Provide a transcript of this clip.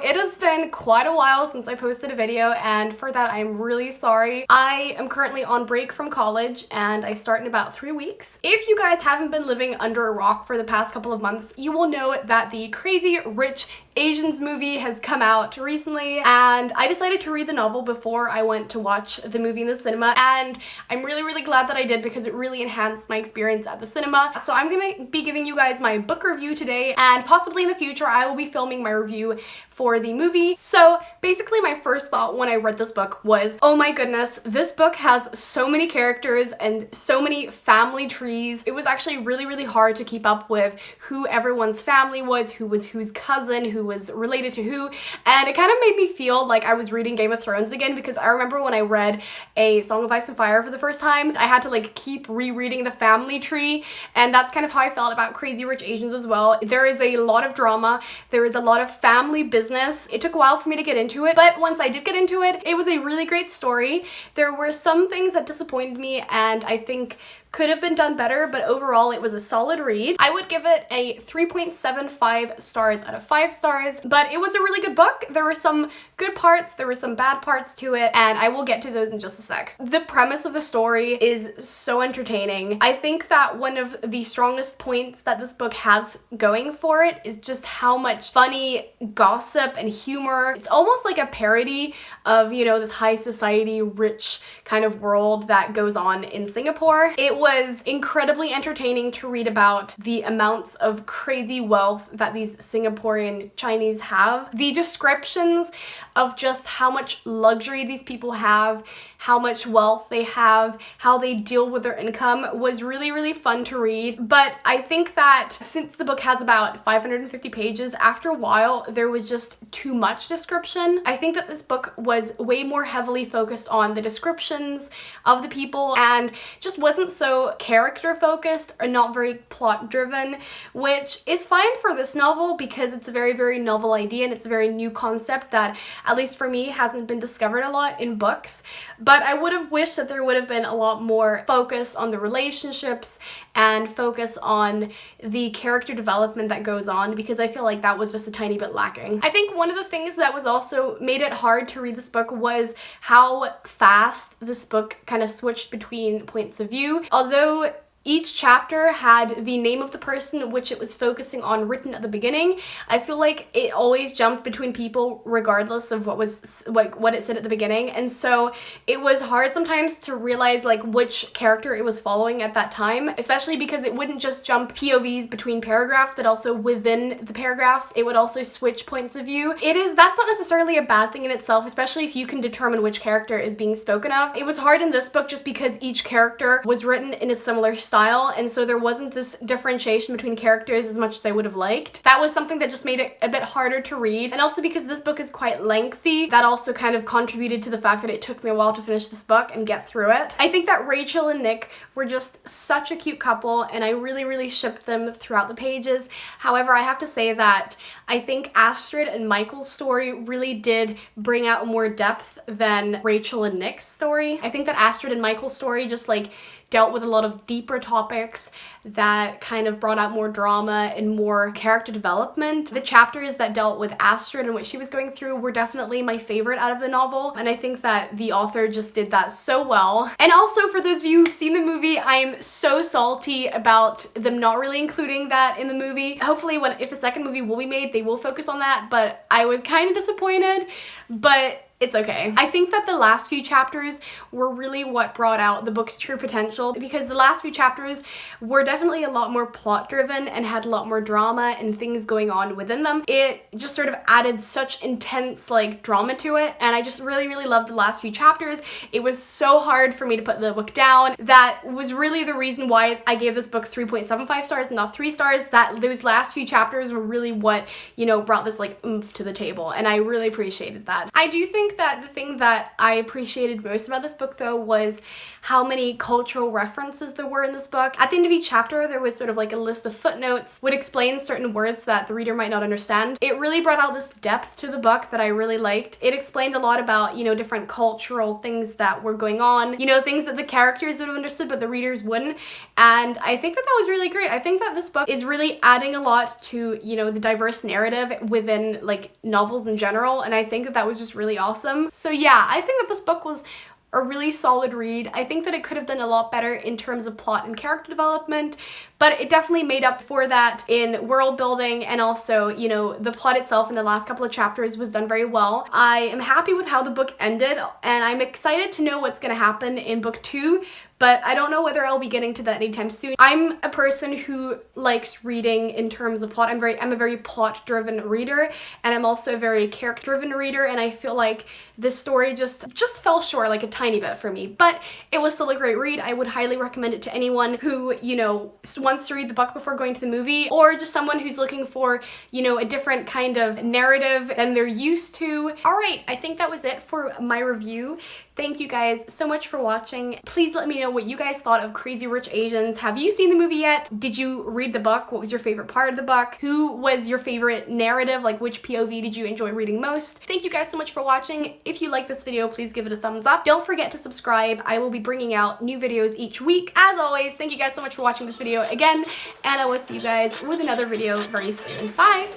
it has been quite a while since I posted a video, and for that I'm really sorry. I am currently on break from college and I start in about 3 weeks. If you guys haven't been living under a rock for the past couple of months, you will know that the Crazy Rich Asians movie has come out recently, and I decided to read the novel before I went to watch the movie in the cinema, and I'm really glad that I did because it really enhanced my experience at the cinema. So I'm gonna be giving you guys my book review today, and possibly in the future I will be filming my review for the movie. So basically my first thought when I read this book was, oh my goodness, this book has so many characters and so many family trees. It was actually really hard to keep up with who everyone's family was whose cousin, who was related to who, and it kind of made me feel like I was reading Game of Thrones again, because I remember when I read A Song of Ice and Fire for the first time, I had to like keep rereading the family tree, and that's kind of how I felt about Crazy Rich Asians as well. There is a lot of drama, there is a lot of family business. It took a while for me to get into it, but once I did get into it, it was a really great story. There were some things that disappointed me and I think could have been done better, but overall it was a solid read. I would give it a 3.75 stars out of 5 stars, but it was a really good book. There were some good parts, there were some bad parts to it, and I will get to those in just a sec. The premise of the story is so entertaining. I think that one of the strongest points that this book has going for it is just how much funny gossip and humor. It's almost like a parody of, you know, this high society, rich kind of world that goes on in Singapore. It was incredibly entertaining to read about the amounts of crazy wealth that these Singaporean Chinese have. The descriptions of just how much luxury these people have, how much wealth they have, how they deal with their income was really fun to read. But I think that since the book has about 550 pages, after a while there was just too much description. I think that this book was way more heavily focused on the descriptions of the people and just wasn't so character focused or not very plot driven, which is fine for this novel because it's a very novel idea and it's a very new concept that, at least for me, hasn't been discovered a lot in books. But I would have wished that there would have been a lot more focus on the relationships and focus on the character development that goes on, because I feel like that was just a tiny bit lacking. I think one of the things that was also made it hard to read this book was how fast this book kind of switched between points of view. Although each chapter had the name of the person which it was focusing on written at the beginning, I feel like it always jumped between people regardless of what it said at the beginning, and so it was hard sometimes to realize like which character it was following at that time, especially because it wouldn't just jump POVs between paragraphs, but also within the paragraphs it would also switch points of view. That's not necessarily a bad thing in itself, especially if you can determine which character is being spoken of. It was hard in this book just because each character was written in a similar style, and so there wasn't this differentiation between characters as much as I would have liked. That was something that just made it a bit harder to read, and also because this book is quite lengthy, that also kind of contributed to the fact that it took me a while to finish this book and get through it. I think that Rachel and Nick were just such a cute couple, and I really shipped them throughout the pages. However, I have to say that I think Astrid and Michael's story really did bring out more depth than Rachel and Nick's story. I think that Astrid and Michael's story just like dealt with a lot of deeper topics that kind of brought out more drama and more character development. The chapters that dealt with Astrid and what she was going through were definitely my favorite out of the novel, and I think that the author just did that so well. And also, for those of you who've seen the movie, I'm so salty about them not really including that in the movie. Hopefully if a second movie will be made, they will focus on that, but I was kind of disappointed, but it's okay. I think that the last few chapters were really what brought out the book's true potential, because the last few chapters were definitely a lot more plot driven and had a lot more drama and things going on within them. It just sort of added such intense like drama to it, and I just really loved the last few chapters. It was so hard for me to put the book down. That was really the reason why I gave this book 3.75 stars and not 3 stars. That those last few chapters were really what, you know, brought this like oomph to the table, and I really appreciated that. I do think think that the thing that I appreciated most about this book though was how many cultural references there were in this book. At the end of each chapter, there was sort of like a list of footnotes would explain certain words that the reader might not understand. It really brought out this depth to the book that I really liked. It explained a lot about, you know, different cultural things that were going on, you know, things that the characters would have understood but the readers wouldn't. And I think that that was really great. I think that this book is really adding a lot to, you know, the diverse narrative within like novels in general, and I think that that was just really awesome. So yeah, I think that this book was a really solid read. I think that it could have done a lot better in terms of plot and character development, but it definitely made up for that in world building, and also, you know, the plot itself in the last couple of chapters was done very well. I am happy with how the book ended, and I'm excited to know what's going to happen in book 2, but I don't know whether I'll be getting to that anytime soon. I'm a person who likes reading in terms of plot. I'm a very plot-driven reader, and I'm also a very character-driven reader, and I feel like this story just fell short like a tiny bit for me, but it was still a great read. I would highly recommend it to anyone who, you know, wants to read the book before going to the movie, or just someone who's looking for, you know, a different kind of narrative than they're used to. Alright, I think that was it for my review. Thank you guys so much for watching. Please let me know what you guys thought of Crazy Rich Asians. Have you seen the movie yet? Did you read the book? What was your favorite part of the book? Who was your favorite narrative? Like, which POV did you enjoy reading most? Thank you guys so much for watching. If you like this video, please give it a thumbs up. Don't forget to subscribe. I will be bringing out new videos each week. As always, thank you guys so much for watching this video again, and I will see you guys with another video very soon. Bye!